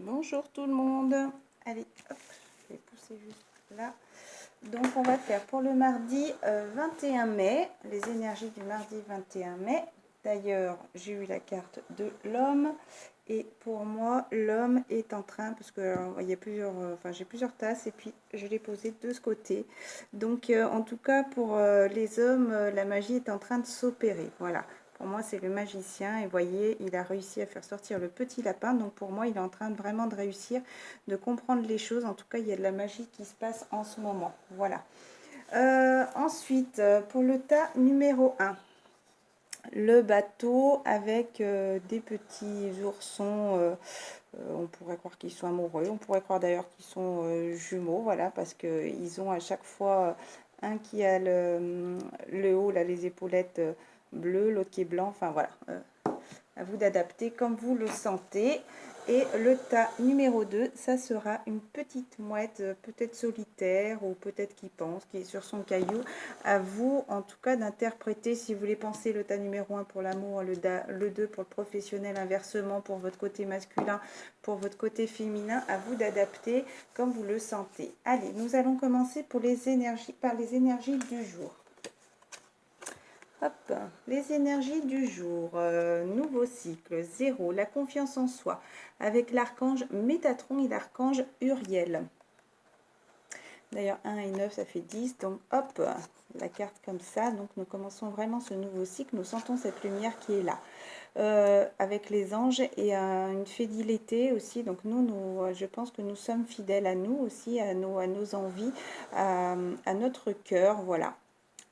Bonjour tout le monde. Allez, hop, je vais pousser juste là. Donc on va faire pour le mardi 21 mai, les énergies du mardi 21 mai. D'ailleurs, j'ai eu la carte de l'homme. Et pour moi, l'homme est en train, parce que il y a plusieurs, j'ai plusieurs tasses et puis je l'ai posé de ce côté. Donc en tout cas, pour les hommes, la magie est en train de s'opérer. Voilà. Pour moi, c'est le magicien. Et vous voyez, il a réussi à faire sortir le petit lapin. Donc pour moi, il est en train vraiment de réussir, de comprendre les choses. En tout cas, il y a de la magie qui se passe en ce moment. Voilà. Ensuite, pour le tas numéro 1. Le bateau avec des petits oursons, on pourrait croire qu'ils sont amoureux, on pourrait croire d'ailleurs qu'ils sont jumeaux, voilà, parce qu'ils ont à chaque fois un qui a le haut, là, les épaulettes bleues, l'autre qui est blanc, enfin voilà, à vous d'adapter comme vous le sentez. Et le tas numéro 2, ça sera une petite mouette, peut-être solitaire ou peut-être qui pense, qui est sur son caillou. À vous, en tout cas, d'interpréter, si vous voulez penser le tas numéro 1 pour l'amour, le 2 pour le professionnel, inversement pour votre côté masculin, pour votre côté féminin, à vous d'adapter comme vous le sentez. Allez, nous allons commencer pour les énergies, par les énergies du jour. Hop, les énergies du jour, nouveau cycle, 0, la confiance en soi, avec l'archange Métatron et l'archange Uriel. D'ailleurs, 1 et 9, ça fait 10, donc hop, la carte comme ça. Donc nous commençons vraiment ce nouveau cycle, nous sentons cette lumière qui est là. Avec les anges et une fidélité aussi. Donc je pense que nous sommes fidèles à nous aussi, à nos envies, à notre cœur, voilà.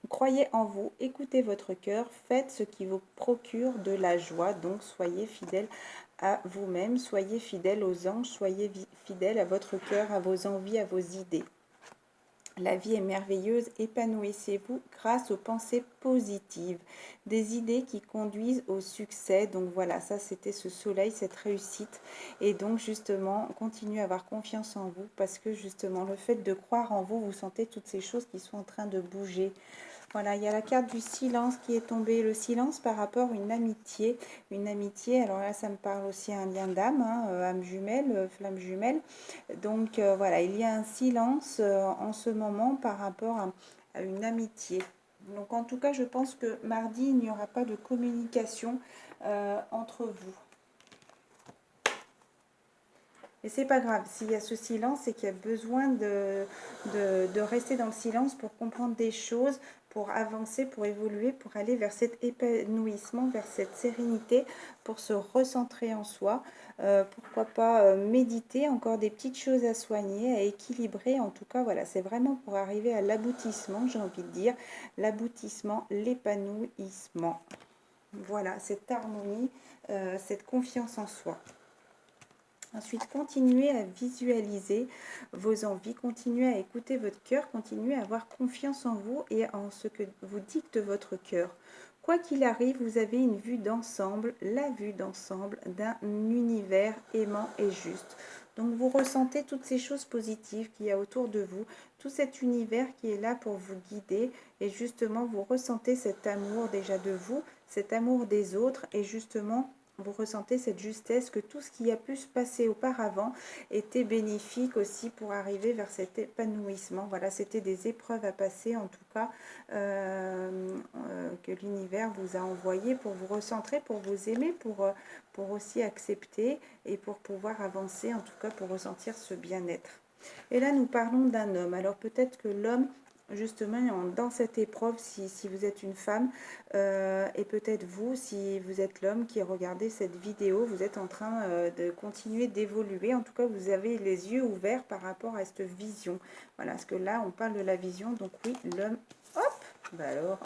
Croyez en vous, écoutez votre cœur, faites ce qui vous procure de la joie, donc soyez fidèle à vous-même, soyez fidèle aux anges, soyez fidèle à votre cœur, à vos envies, à vos idées. La vie est merveilleuse, épanouissez-vous grâce aux pensées positives, des idées qui conduisent au succès. Donc voilà, ça c'était ce soleil, cette réussite. Et donc justement, continuez à avoir confiance en vous parce que justement, le fait de croire en vous, vous sentez toutes ces choses qui sont en train de bouger. Voilà, il y a la carte du silence qui est tombée. Le silence par rapport à une amitié. Une amitié, alors là, ça me parle aussi un lien d'âme, hein, âme jumelle, flamme jumelle. Donc voilà, il y a un silence en ce moment par rapport à une amitié. Donc en tout cas, je pense que mardi, il n'y aura pas de communication entre vous. Mais c'est pas grave, s'il y a ce silence, c'est qu'il y a besoin de rester dans le silence pour comprendre des choses, pour avancer, pour évoluer, pour aller vers cet épanouissement, vers cette sérénité, pour se recentrer en soi. Pourquoi pas méditer, encore des petites choses à soigner, à équilibrer. En tout cas, voilà, c'est vraiment pour arriver à l'aboutissement, j'ai envie de dire, l'aboutissement, l'épanouissement. Voilà, cette harmonie, cette confiance en soi. Ensuite, continuez à visualiser vos envies, continuez à écouter votre cœur, continuez à avoir confiance en vous et en ce que vous dicte votre cœur. Quoi qu'il arrive, vous avez une vue d'ensemble, la vue d'ensemble d'un univers aimant et juste. Donc vous ressentez toutes ces choses positives qu'il y a autour de vous, tout cet univers qui est là pour vous guider et justement vous ressentez cet amour déjà de vous, cet amour des autres et justement vous ressentez cette justesse, que tout ce qui a pu se passer auparavant était bénéfique aussi pour arriver vers cet épanouissement. Voilà, c'était des épreuves à passer, en tout cas, que l'univers vous a envoyé pour vous recentrer, pour vous aimer, pour aussi accepter et pour pouvoir avancer, en tout cas pour ressentir ce bien-être. Et là, nous parlons d'un homme. Alors peut-être que l'homme justement dans cette épreuve, si vous êtes une femme, et peut-être vous, si vous êtes l'homme qui regardez cette vidéo, vous êtes en train de continuer d'évoluer. En tout cas, vous avez les yeux ouverts par rapport à cette vision. Voilà, parce que là, on parle de la vision. Donc oui, l'homme... Hop, bah alors,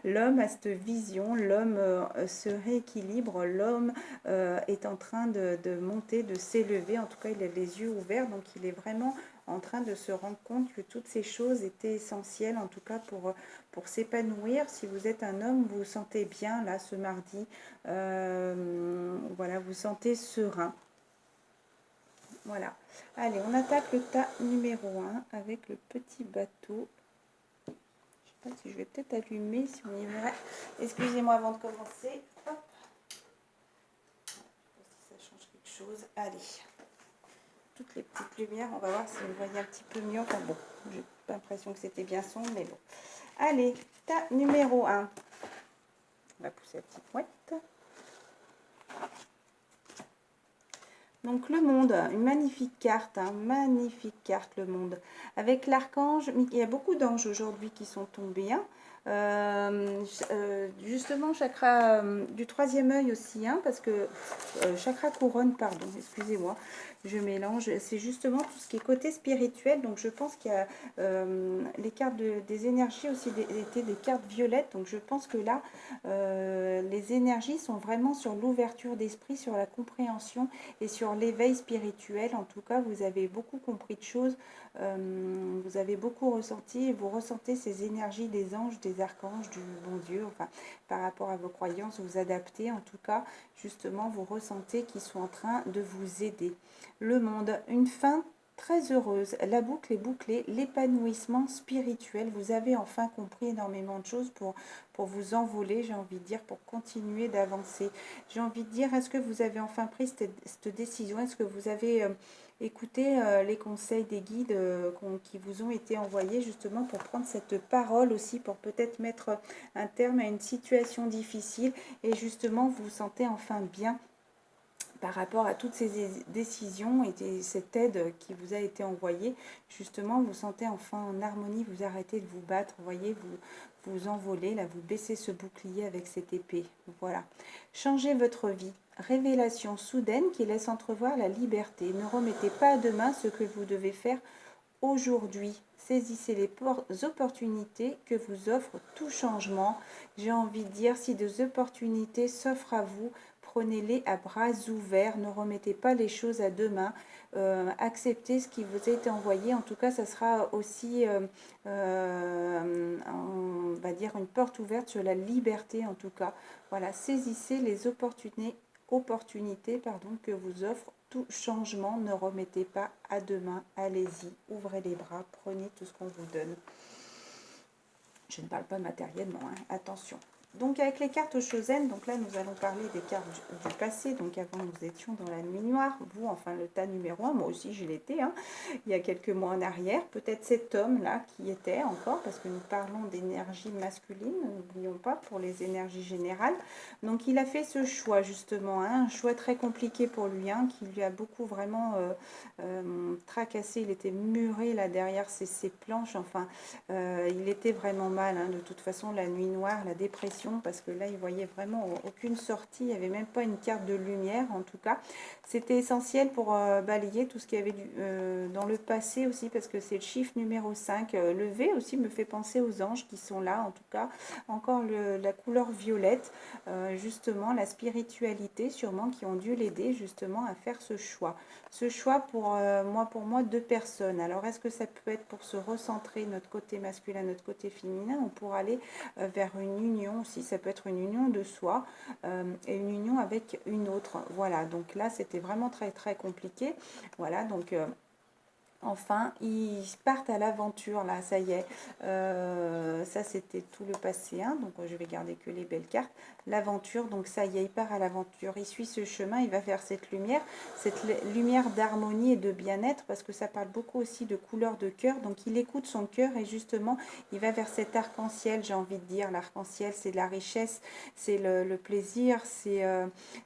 l'homme a cette vision, l'homme se rééquilibre, l'homme est en train de monter, de s'élever. En tout cas, il a les yeux ouverts, donc il est vraiment en train de se rendre compte que toutes ces choses étaient essentielles, en tout cas pour s'épanouir. Si vous êtes un homme, vous vous sentez bien là ce mardi, voilà, vous sentez serein. Voilà. Allez, on attaque le tas numéro 1 avec le petit bateau. Je sais pas si je vais peut-être allumer, si on y verrait. Excusez-moi avant de commencer. Hop. chose. Allez, toutes les petites lumières, on va voir si vous voyez un petit peu mieux. Enfin bon, j'ai pas l'impression que c'était bien sombre, mais bon. Allez, tas numéro 1. On va pousser la petite mouette. Donc le monde, une magnifique carte, magnifique carte le monde. Avec l'archange, il y a beaucoup d'anges aujourd'hui qui sont tombés. Justement, chakra du troisième œil aussi, parce que chakra couronne, pardon, excusez-moi, je mélange. C'est justement tout ce qui est côté spirituel. Donc je pense qu'il y a les cartes des énergies aussi étaient des cartes violettes. Donc je pense que là, les énergies sont vraiment sur l'ouverture d'esprit, sur la compréhension et sur l'éveil spirituel. En tout cas, vous avez beaucoup compris de choses, vous avez beaucoup ressenti, et vous ressentez ces énergies des anges, des archanges, du bon Dieu, enfin, par rapport à vos croyances, vous adaptez. En tout cas, justement, vous ressentez qu'ils sont en train de vous aider. Le monde, une fin très heureuse, la boucle est bouclée, l'épanouissement spirituel, vous avez enfin compris énormément de choses pour vous envoler, j'ai envie de dire, pour continuer d'avancer. J'ai envie de dire, est-ce que vous avez enfin pris cette décision? Est-ce que vous avez écouté les conseils des guides qui vous ont été envoyés justement pour prendre cette parole aussi, pour peut-être mettre un terme à une situation difficile et justement vous vous sentez enfin bien par rapport à toutes ces décisions et cette aide qui vous a été envoyée, justement, vous sentez enfin en harmonie, vous arrêtez de vous battre, vous voyez, vous envolez, là, vous baissez ce bouclier avec cette épée. Voilà. Changez votre vie. Révélation soudaine qui laisse entrevoir la liberté. Ne remettez pas à demain ce que vous devez faire aujourd'hui. Saisissez les opportunités que vous offre tout changement. J'ai envie de dire, si des opportunités s'offrent à vous, prenez-les à bras ouverts, ne remettez pas les choses à demain, acceptez ce qui vous a été envoyé. En tout cas, ça sera aussi, on va dire, une porte ouverte sur la liberté en tout cas. Voilà, saisissez les opportunités que vous offre tout changement. Ne remettez pas à demain, allez-y, ouvrez les bras, prenez tout ce qu'on vous donne. Je ne parle pas matériellement, attention. Donc avec les cartes Chosen, donc là nous allons parler des cartes du passé. Donc avant nous étions dans la nuit noire, vous enfin le tas numéro 1, moi aussi je l'étais, il y a quelques mois en arrière. Peut-être cet homme là qui était encore, parce que nous parlons d'énergie masculine, n'oublions pas, pour les énergies générales. Donc il a fait ce choix justement, un choix très compliqué pour lui, qui lui a beaucoup vraiment tracassé. Il était muré là derrière ses planches, enfin il était vraiment mal, de toute façon la nuit noire, la dépression, parce que là il voyait vraiment aucune sortie, il n'y avait même pas une carte de lumière. En tout cas c'était essentiel pour balayer tout ce qu'il y avait dans le passé aussi, parce que c'est le chiffre numéro 5. Le V aussi me fait penser aux anges qui sont là, en tout cas encore la couleur violette, justement la spiritualité sûrement, qui ont dû l'aider justement à faire ce choix pour moi 2 personnes. Alors est-ce que ça peut être pour se recentrer notre côté masculin, notre côté féminin, ou pour aller vers une union aussi? Ça peut être une union de soi et une union avec une autre. Voilà, donc là c'était vraiment très très compliqué. Voilà, donc enfin, ils partent à l'aventure, là, ça y est. Ça, c'était tout le passé, donc je vais garder que les belles cartes. L'aventure, donc ça y est, il part à l'aventure. Il suit ce chemin, il va faire cette lumière d'harmonie et de bien-être, parce que ça parle beaucoup aussi de couleur de cœur. Donc, il écoute son cœur et justement, il va vers cet arc-en-ciel, j'ai envie de dire. L'arc-en-ciel, c'est la richesse, c'est le plaisir, c'est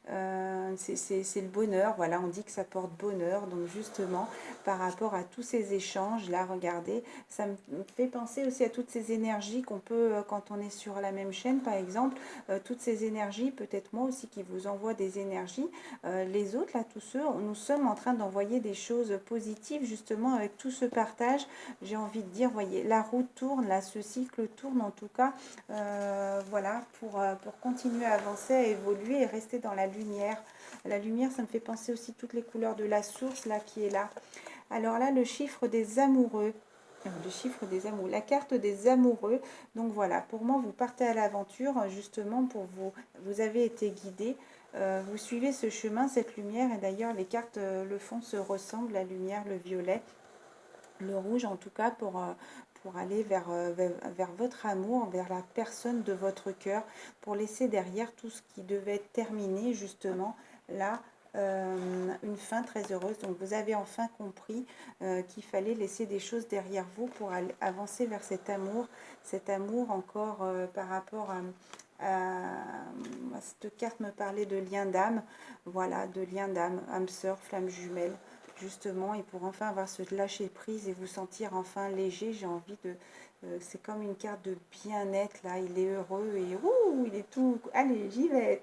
le bonheur. Voilà, on dit que ça porte bonheur. Donc, justement, par rapport à tous ces échanges là, regardez, ça me fait penser aussi à toutes ces énergies qu'on peut, quand on est sur la même chaîne par exemple, toutes ces énergies, peut-être moi aussi qui vous envoie des énergies, les autres là, tous ceux, nous sommes en train d'envoyer des choses positives justement avec tout ce partage. J'ai envie de dire, voyez, la roue tourne là, ce cycle tourne en tout cas, voilà, pour continuer à avancer, à évoluer et rester dans la lumière. La lumière, ça me fait penser aussi toutes les couleurs de la source là qui est là. Alors là, le chiffre des amoureux, la carte des amoureux. Donc voilà, pour moi, vous partez à l'aventure, justement, vous avez été guidé, vous suivez ce chemin, cette lumière, et d'ailleurs, les cartes, le fond se ressemble, la lumière, le violet, le rouge, en tout cas, pour aller vers votre amour, vers la personne de votre cœur, pour laisser derrière tout ce qui devait être terminé, justement, là, une fin très heureuse. Donc vous avez enfin compris qu'il fallait laisser des choses derrière vous pour aller avancer vers cet amour encore par rapport cette carte me parlait de lien d'âme, voilà, de lien d'âme, âme sœur, flamme jumelle, justement, et pour enfin avoir ce lâcher prise et vous sentir enfin léger. J'ai envie de, c'est comme une carte de bien-être là, il est heureux et ouh, il est tout, allez, j'y vais,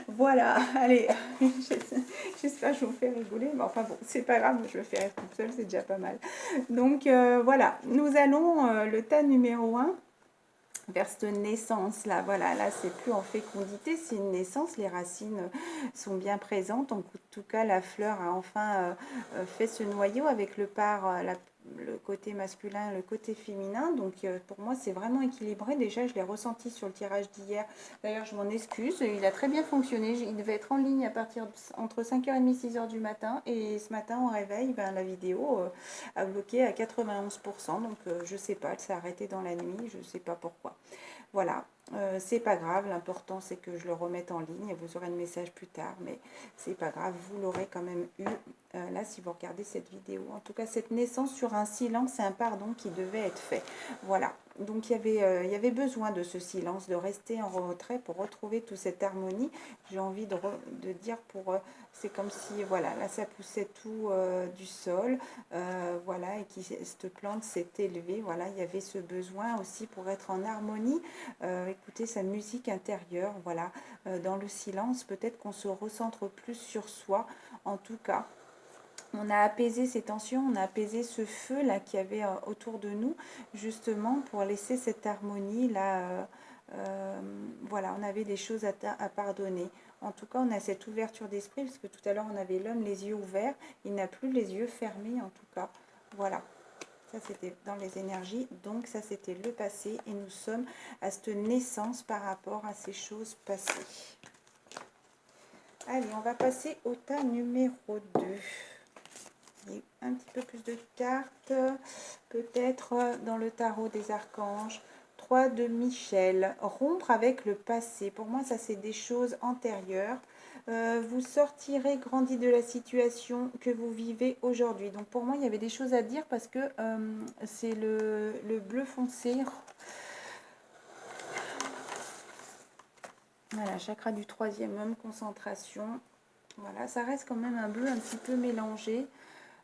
voilà, allez, j'espère que je vous fais rigoler, mais enfin bon, c'est pas grave, je le fais rire toute seule, c'est déjà pas mal. Donc voilà, nous allons le tas numéro 1 vers cette naissance là, voilà, là c'est plus en fécondité, c'est une naissance, les racines sont bien présentes, en tout cas la fleur a enfin fait ce noyau avec le côté masculin, le côté féminin, donc pour moi c'est vraiment équilibré. Déjà je l'ai ressenti sur le tirage d'hier, d'ailleurs je m'en excuse, il a très bien fonctionné, il devait être en ligne à partir entre 5h30 et 6h du matin, et ce matin au réveil, ben, la vidéo a bloqué à 91%, donc je sais pas, elle s'est arrêtée dans la nuit, je sais pas pourquoi. Voilà, c'est pas grave, l'important c'est que je le remette en ligne et vous aurez le message plus tard, mais c'est pas grave, vous l'aurez quand même eu là si vous regardez cette vidéo. En tout cas, cette naissance sur un silence et un pardon qui devait être fait. Voilà, donc il y avait besoin de ce silence, de rester en retrait pour retrouver toute cette harmonie. J'ai envie de dire pour... c'est comme si, voilà, là ça poussait tout du sol, voilà, et cette plante s'est élevée, voilà, il y avait ce besoin aussi pour être en harmonie, écouter sa musique intérieure, voilà, dans le silence, peut-être qu'on se recentre plus sur soi, en tout cas. On a apaisé ces tensions, on a apaisé ce feu là qu'il y avait autour de nous, justement pour laisser cette harmonie là. Voilà, on avait des choses à pardonner. En tout cas, on a cette ouverture d'esprit, parce que tout à l'heure, on avait l'homme les yeux ouverts. Il n'a plus les yeux fermés, en tout cas. Voilà. Ça, c'était dans les énergies. Donc, ça, c'était le passé. Et nous sommes à cette naissance par rapport à ces choses passées. Allez, on va passer au tas numéro 2. Et un petit peu plus de cartes, peut-être dans le tarot des archanges. 3 de Michel, rompre avec le passé. Pour moi, ça c'est des choses antérieures. Vous sortirez grandi de la situation que vous vivez aujourd'hui. Donc pour moi, il y avait des choses à dire parce que c'est le bleu foncé. Voilà, chakra du 3e homme, concentration. Voilà, ça reste quand même un bleu un petit peu mélangé.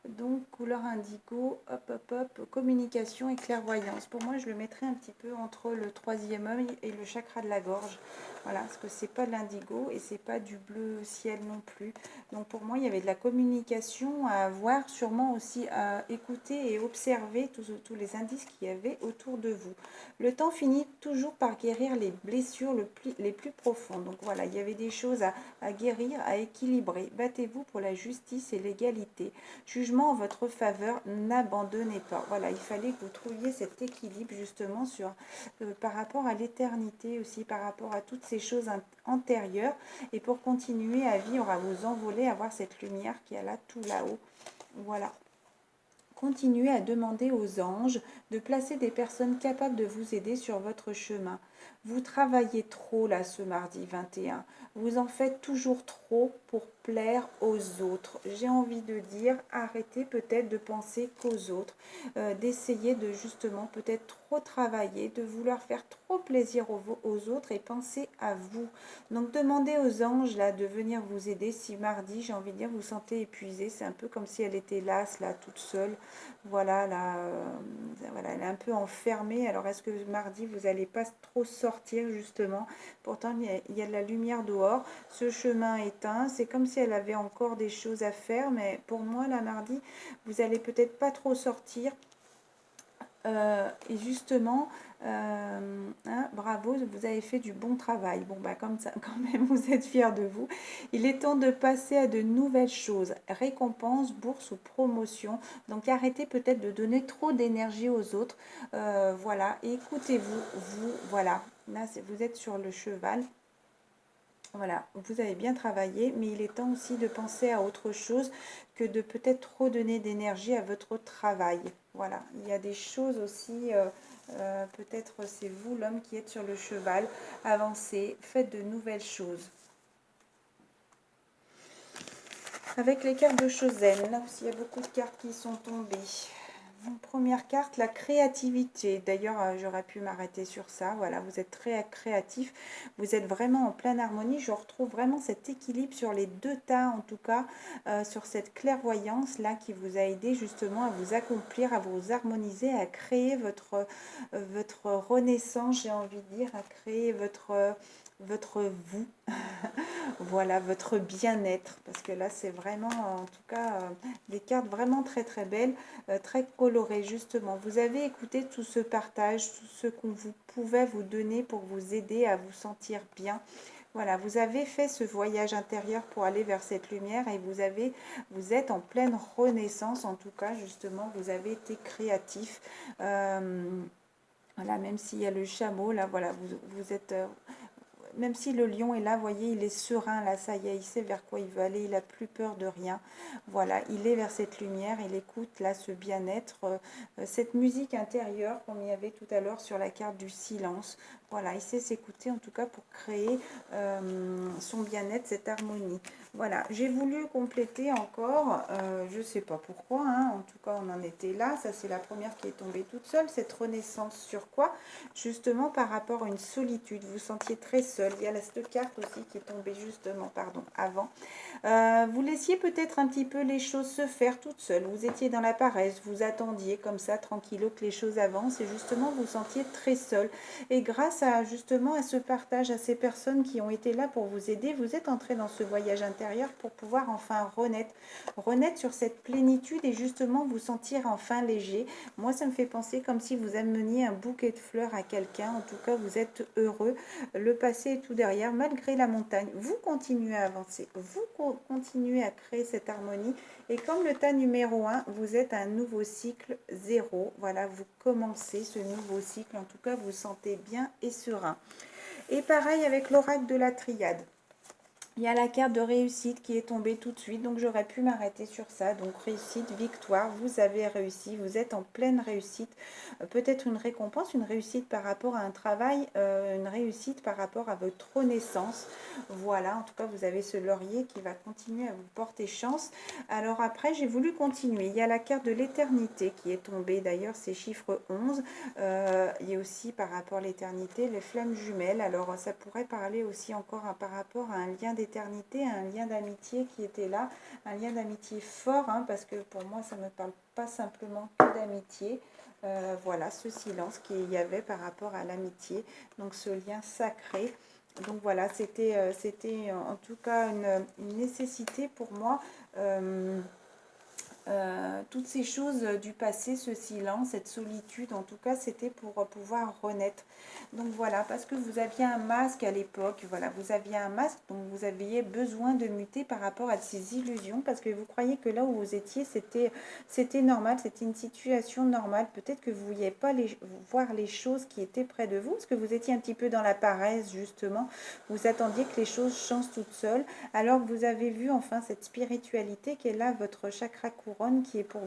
Donc, couleur indigo, hop, hop, hop, communication et clairvoyance. Pour moi, je le mettrais un petit peu entre le 3e œil et le chakra de la gorge. Voilà, parce que c'est pas de l'indigo et c'est pas du bleu ciel non plus. Donc, pour moi, il y avait de la communication à avoir, sûrement aussi à écouter et observer tous les indices qu'il y avait autour de vous. Le temps finit toujours par guérir les blessures les plus profondes. Donc, voilà, il y avait des choses à guérir, à équilibrer. Battez-vous pour la justice et l'égalité. Jugement en votre faveur, n'abandonnez pas. Voilà, il fallait que vous trouviez cet équilibre justement par rapport à l'éternité aussi, par rapport à toutes ces choses antérieures, et pour continuer à vivre, à vous envoler, à voir cette lumière qui est là, tout là-haut. Voilà. Continuez à demander aux anges de placer des personnes capables de vous aider sur votre chemin. Vous travaillez trop là ce mardi 21. Vous en faites toujours trop pour plaire aux autres. J'ai envie de dire, arrêtez peut-être de penser qu'aux autres, d'essayer de justement peut-être trop travailler, de vouloir faire trop plaisir aux autres et penser à vous. Donc demandez aux anges là de venir vous aider si mardi, j'ai envie de dire, vous sentez épuisé. C'est un peu comme si elle était lasse là, toute seule. Voilà, là, voilà, elle est un peu enfermée. Alors, est-ce que mardi, vous n'allez pas trop sortir, justement? Pourtant, il y a de la lumière dehors. Ce chemin éteint. C'est comme si elle avait encore des choses à faire. Mais pour moi, là, mardi, vous n'allez peut-être pas trop sortir. Et justement, bravo, vous avez fait du bon travail. Bon, bah comme ça, quand même, vous êtes fiers de vous. Il est temps de passer à de nouvelles choses. Récompense, bourse ou promotion. Donc, arrêtez peut-être de donner trop d'énergie aux autres. Voilà, écoutez-vous, voilà. Là, vous êtes sur le cheval. Voilà, vous avez bien travaillé, mais il est temps aussi de penser à autre chose que de peut-être trop donner d'énergie à votre travail. Voilà, il y a des choses aussi, peut-être c'est vous l'homme qui êtes sur le cheval, avancez, faites de nouvelles choses. Avec les cartes de Chosen, là aussi il y a beaucoup de cartes qui sont tombées. Donc, première carte, la créativité. D'ailleurs, j'aurais pu m'arrêter sur ça. Voilà, vous êtes très créatif. Vous êtes vraiment en pleine harmonie. Je retrouve vraiment cet équilibre sur les deux tas, en tout cas, sur cette clairvoyance-là qui vous a aidé justement à vous accomplir, à vous harmoniser, à créer votre renaissance, j'ai envie de dire, à créer votre vous. Voilà, votre bien-être, parce que là c'est vraiment en tout cas des cartes vraiment très très belles, très colorées justement. Vous avez écouté tout ce partage, tout ce qu'on vous pouvait vous donner pour vous aider à vous sentir bien. Voilà, vous avez fait ce voyage intérieur pour aller vers cette lumière et vous êtes en pleine renaissance, en tout cas justement, vous avez été créatif. Voilà, même s'il y a le chameau, là voilà, vous êtes même si le lion est là, vous voyez, il est serein, là, ça y est, il sait vers quoi il veut aller, il n'a plus peur de rien. Voilà, il est vers cette lumière, il écoute là ce bien-être, cette musique intérieure, comme il y avait tout à l'heure sur la carte du silence. Voilà, il sait s'écouter en tout cas pour créer son bien-être, cette harmonie. Voilà, j'ai voulu compléter encore, je ne sais pas pourquoi, hein, en tout cas on en était là, ça c'est la première qui est tombée toute seule, cette renaissance sur quoi? Justement par rapport à une solitude, vous vous sentiez très seul. Il y a cette carte aussi qui est tombée justement, pardon, avant. Vous laissiez peut-être un petit peu les choses se faire toutes seules. Vous étiez dans la paresse, vous attendiez comme ça, tranquillo, que les choses avancent et justement vous vous sentiez très seul. Et grâce à justement à ce partage, à ces personnes qui ont été là pour vous aider, vous êtes entré dans ce voyage intérieur pour pouvoir enfin renaître sur cette plénitude et justement vous sentir enfin léger. Moi, ça me fait penser comme si vous ameniez un bouquet de fleurs à quelqu'un. En tout cas, vous êtes heureux. Le passé est tout derrière, malgré la montagne. Vous continuez à avancer. Vous continuez à créer cette harmonie. Et comme le tas numéro 1, vous êtes un nouveau cycle 0. Voilà, vous commencez ce nouveau cycle. En tout cas, vous vous sentez bien et serein. Et pareil avec l'oracle de la triade. Il y a la carte de réussite qui est tombée tout de suite, donc j'aurais pu m'arrêter sur ça. Donc réussite, victoire, vous avez réussi, vous êtes en pleine réussite. Peut-être une récompense, une réussite par rapport à un travail, une réussite par rapport à votre renaissance. Voilà, en tout cas vous avez ce laurier qui va continuer à vous porter chance. Alors après, j'ai voulu continuer. Il y a la carte de l'éternité qui est tombée, d'ailleurs c'est chiffre 11. Il y a aussi par rapport à l'éternité, les flammes jumelles. Alors ça pourrait parler aussi encore par rapport à un lien d'éternité, un lien d'amitié qui était là, un lien d'amitié fort, hein, parce que pour moi ça ne me parle pas simplement que d'amitié. Voilà ce silence qu'il y avait par rapport à l'amitié, donc ce lien sacré. Donc voilà, c'était en tout cas une nécessité pour moi. Toutes ces choses du passé, ce silence, cette solitude, en tout cas, c'était pour pouvoir renaître. Donc voilà, parce que vous aviez un masque à l'époque, voilà, vous aviez un masque, donc vous aviez besoin de muter par rapport à ces illusions, parce que vous croyez que là où vous étiez, c'était normal, c'était une situation normale. Peut-être que vous ne vouliez pas voir les choses qui étaient près de vous, parce que vous étiez un petit peu dans la paresse, justement. Vous attendiez que les choses changent toutes seules, alors que vous avez vu enfin cette spiritualité qui est là, votre chakra couronne, qui est pour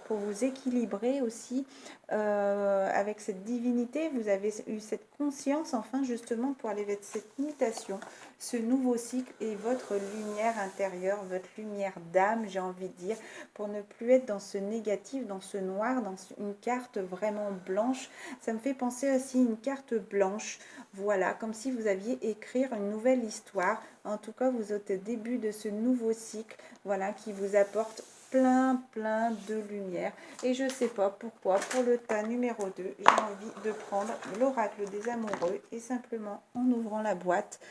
vous équilibrer aussi avec cette divinité. Vous avez eu cette conscience enfin justement pour aller vers cette mutation, ce nouveau cycle et votre lumière intérieure, votre lumière d'âme, j'ai envie de dire, pour ne plus être dans ce négatif, dans ce noir, dans une carte vraiment blanche. Ça me fait penser aussi à une carte blanche, voilà, comme si vous aviez écrire une nouvelle histoire. En tout cas, vous êtes au début de ce nouveau cycle, voilà, qui vous apporte plein de lumière. Et je sais pas pourquoi, pour le tas numéro 2, j'ai envie de prendre l'oracle des amoureux et simplement en ouvrant la boîte,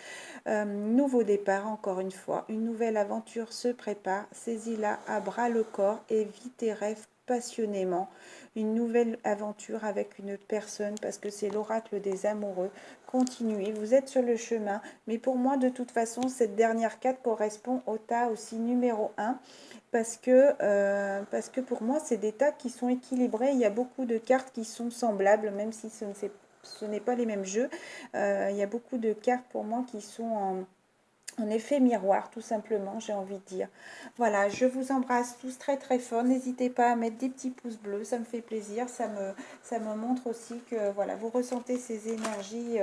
nouveau départ, encore une fois, une nouvelle aventure se prépare, saisis-la à bras le corps et vis tes rêves passionnément, une nouvelle aventure avec une autre personne, parce que c'est l'oracle des amoureux. Continuez, vous êtes sur le chemin, mais pour moi de toute façon cette dernière carte correspond au tas aussi numéro 1, parce que pour moi c'est des tas qui sont équilibrés. Il y a beaucoup de cartes qui sont semblables, même si ce n'est pas les mêmes jeux. Il y a beaucoup de cartes pour moi qui sont en effet miroir, tout simplement, j'ai envie de dire. Voilà, je vous embrasse tous très très fort. N'hésitez pas à mettre des petits pouces bleus, ça me fait plaisir. Ça me montre aussi que voilà, vous ressentez ces énergies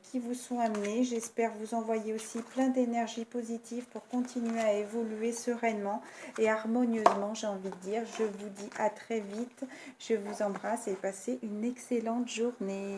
qui vous sont amenées. J'espère vous envoyer aussi plein d'énergie positive pour continuer à évoluer sereinement et harmonieusement, j'ai envie de dire. Je vous dis à très vite. Je vous embrasse et passez une excellente journée.